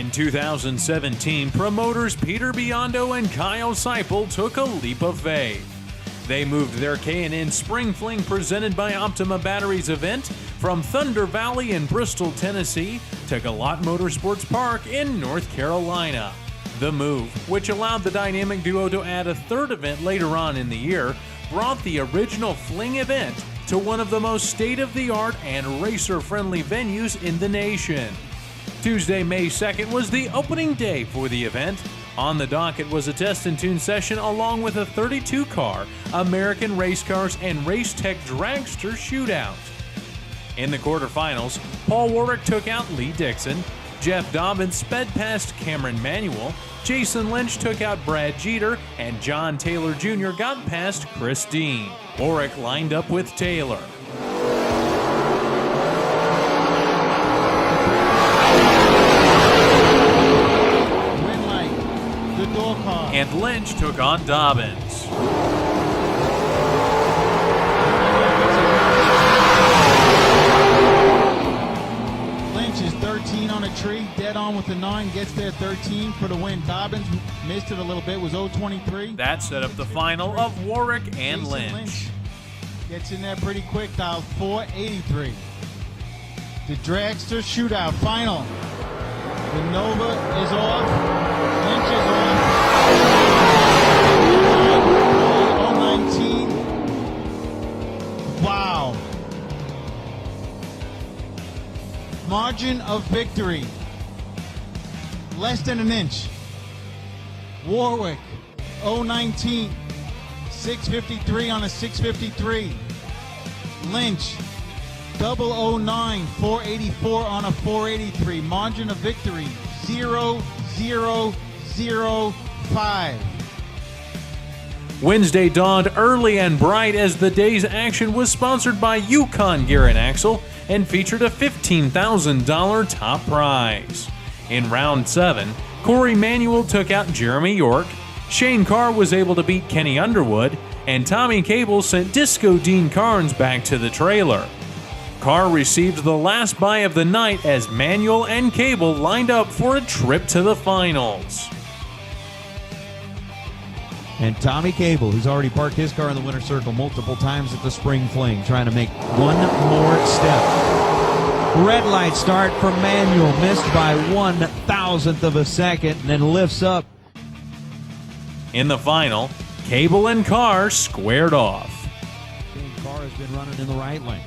In 2017, promoters Peter Biondo and Kyle Seipel took a leap of faith. They moved their K&N Spring Fling presented by Optima Batteries event from Thunder Valley in Bristol, Tennessee to GALOT Motorsports Park in North Carolina. The move, which allowed the dynamic duo to add a third event later on in the year, brought the original Fling event to one of the most state-of-the-art and racer-friendly venues in the nation. Tuesday, May 2nd was the opening day for the event. On the docket was a test and tune session along with a 32-car American Race Cars and Race Tech Dragster shootout. In the quarterfinals, Paul Warwick took out Lee Dixon, Jeff Dobbins sped past Cameron Manuel, Jason Lynch took out Brad Jeter, and John Taylor Jr. got past Chris Dean. Warwick lined up with Taylor. And Lynch took on Dobbins. Lynch is 13 on a tree, dead on with the 9, gets there 13 for the win. Dobbins missed it a little bit, was 0-23. That set up the final of Warwick and Jason Lynch. Gets in there pretty quick, dial 483. The Dragster shootout final. The Nova is off. Lynch is off. 019. Wow. Margin of victory. Less than an inch. Warwick, 019. 653 on a 653. Lynch, 009, 484 on a 483. Margin of victory, 0-0-0-5. Wednesday dawned early and bright as the day's action was sponsored by Yukon Gear and Axle and featured a $15,000 top prize. In round 7, Corey Manuel took out Jeremy York, Shane Carr was able to beat Kenny Underwood, and Tommy Cable sent Disco Dean Carnes back to the trailer. Carr received the last bye of the night as Manuel and Cable lined up for a trip to the finals. And Tommy Cable, who's already parked his car in the winner's circle multiple times at the Spring Fling, trying to make one more step. Red light start for Manuel, missed by 1/1000th of a second, and then lifts up. In the final, Cable and Carr squared off. Carr has been running in the right lane.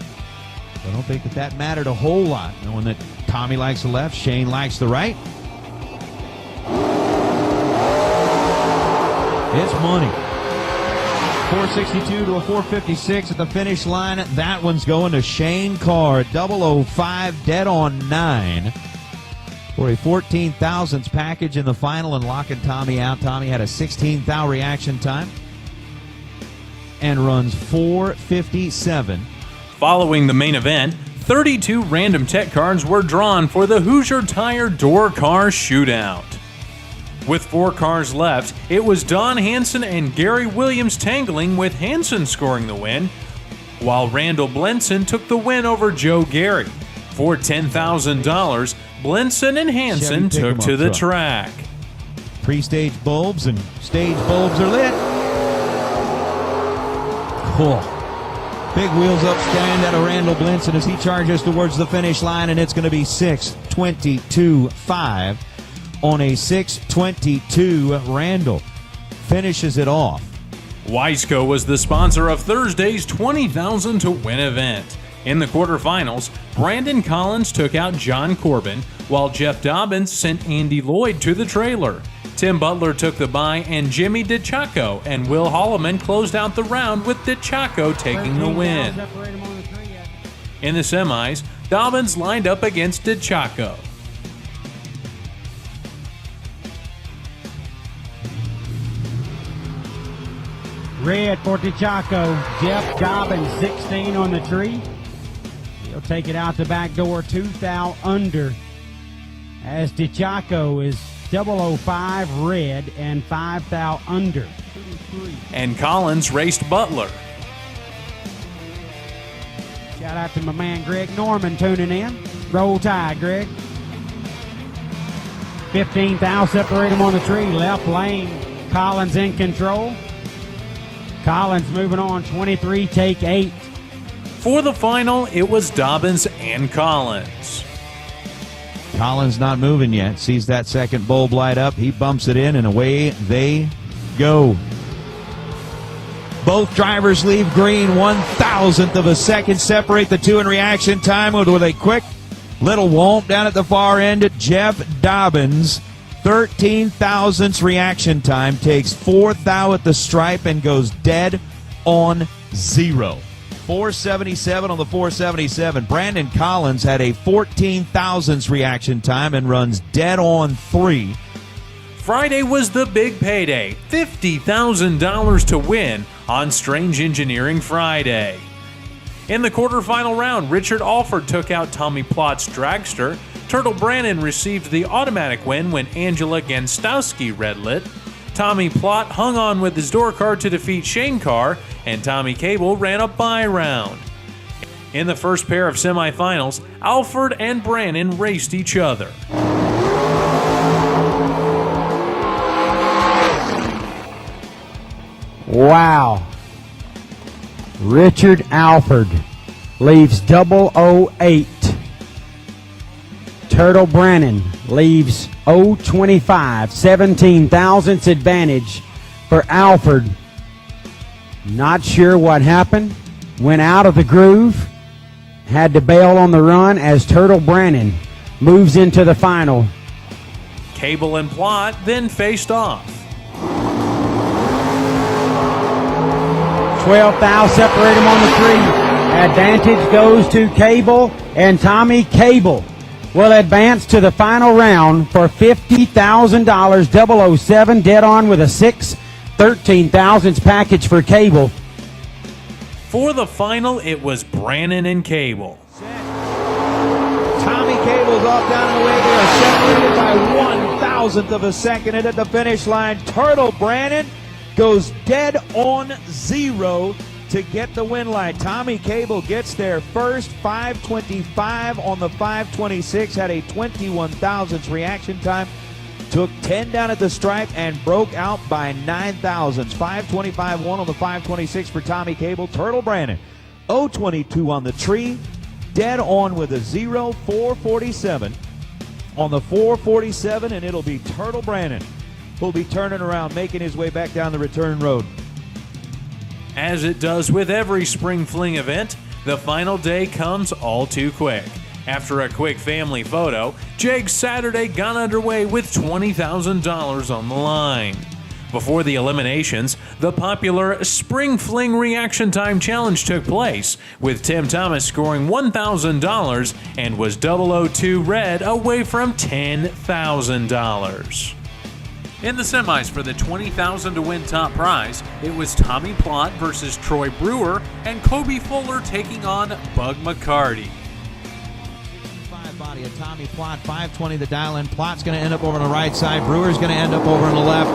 I don't think that mattered a whole lot, knowing that Tommy likes the left, Shane likes the right. It's money. 462 to a 456 at the finish line. That one's going to Shane Carr. 005, dead on 9. For a 14,000ths package in the final and locking Tommy out. Tommy had a 16th reaction time and runs 457. Following the main event, 32 random tech cards were drawn for the Hoosier Tire Door Car Shootout. With 4 cars left, it was Don Hansen and Gary Williams tangling, with Hansen scoring the win, while Randall Blenson took the win over Joe Gary. For $10,000, Blenson and Hansen took to the track. Pre-stage bulbs and stage bulbs are lit. Cool. Big wheels up stand out of Randall Blenson as he charges towards the finish line, and it's going to be 6:22.5 on a 6:22. Randall finishes it off. Wiseco was the sponsor of Thursday's $20,000 to win event. In the quarterfinals, Brandon Collins took out John Corbin, while Jeff Dobbins sent Andy Lloyd to the trailer. Tim Butler took the bye, and Jimmy DeChaco and Will Holloman closed out the round, with DeChaco taking the win. In the semis, Dobbins lined up against DeChaco. Red for DeChaco. Jeff Dobbins, 16 on the tree. He'll take it out the back door, 2 thou under, as DeChaco is 005 red and 5 thou under. And Collins raced Butler. Shout out to my man Greg Norman tuning in. Roll Tide, Greg. 15 thou separate them on the tree. Left lane, Collins in control. Collins moving on, 23, take 8. For the final, it was Dobbins and Collins. Collins not moving yet. Sees that second bulb light up. He bumps it in, and away they go. Both drivers leave green. 1,000th of a second separate the two in reaction time with a quick little womp down at the far end. Jeff Dobbins, 13 thousandths reaction time, takes 4 thou at the stripe and goes dead on 0. 477 on the 477. Brandon Collins had a 14 thousandths reaction time and runs dead on 3. Friday was the big payday, $50,000 to win on Strange Engineering Friday. In the quarterfinal round, Richard Alford took out Tommy Plott's dragster. Turtle Brannon received the automatic win when Angela Ganstowski red-lit. Tommy Plott hung on with his door car to defeat Shane Carr, and Tommy Cable ran a bye round. In the first pair of semifinals, Alford and Brannon raced each other. Wow. Richard Alford leaves 008. Turtle Brannon leaves 025. 17 thousandths advantage for Alford. Not sure what happened. Went out of the groove. Had to bail on the run as Turtle Brannon moves into the final. Cable and Plott then faced off. 12 thou separate them on the tree. Advantage goes to Cable, and Tommy Cable will advance to the final round for $50,000. 007 dead on with a 6. 13 thousandths package for Cable. For the final, it was Brannon and Cable. Tommy Cable's off down the way. They are separated by 1,000th of a second. And at the finish line, Turtle Brannon goes dead on 0 to get the win line. Tommy Cable gets there first, 5:25 on the 5:26, had a 21 thousandths reaction time, took 10 down at the stripe and broke out by 9 thousandths. 5:25.1 on the 5:26 for Tommy Cable. Turtle Brannon, 0:22 on the tree, dead on with a 0. 4:47 on the 4:47, and it'll be Turtle Brannon who'll be turning around, making his way back down the return road. As it does with every Spring Fling event, the final day comes all too quick. After a quick family photo, Jake's Saturday got underway with $20,000 on the line. Before the eliminations, the popular Spring Fling Reaction Time Challenge took place, with Tim Thomas scoring $1,000 and was 002 red away from $10,000. In the semis for the $20,000 to win top prize, it was Tommy Plott versus Troy Brewer and Kobe Fuller taking on Bug McCarty. 65 body of Tommy Plott, 520 the dial in. Plott's going to end up over on the right side. Brewer's going to end up over on the left.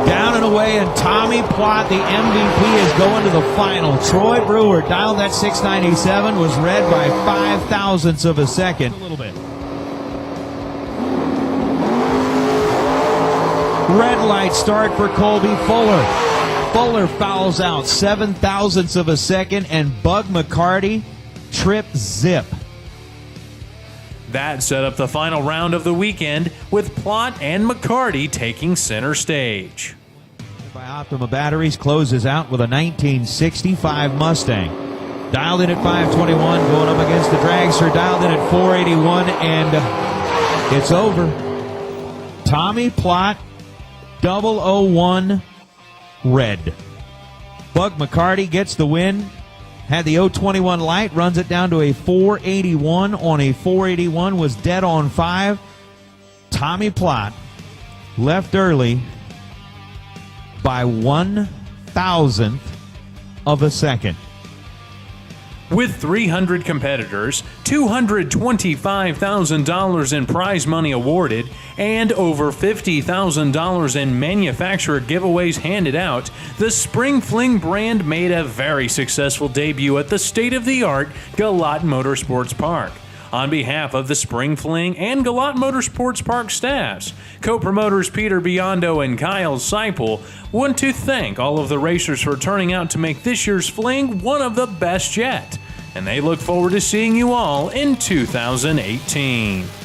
Down and away, and Tommy Plott, the MVP, is going to the final. Troy Brewer dialed that 697, was red by 5 thousandths of a second. A little bit. Red light start for Colby Fuller. Fuller fouls out 7 thousandths of a second, and Bug McCarty trip zip. That set up the final round of the weekend, with Plott and McCarty taking center stage. By Optima Batteries closes out with a 1965 Mustang. Dialed in at 521, going up against the dragster, dialed in at 481, and it's over. Tommy Plott, 001 red. Bug McCarty gets the win. Had the 021 light, runs it down to a 481 on a 481, was dead on 5. Tommy Plott left early by 1,000th of a second. With 300 competitors, $225,000 in prize money awarded, and over $50,000 in manufacturer giveaways handed out, the Spring Fling brand made a very successful debut at the state-of-the-art GALOT Motorsports Park. On behalf of the Spring Fling and GALOT Motorsports Park staffs, co-promoters Peter Biondo and Kyle Seipel want to thank all of the racers for turning out to make this year's Fling one of the best yet. And they look forward to seeing you all in 2018.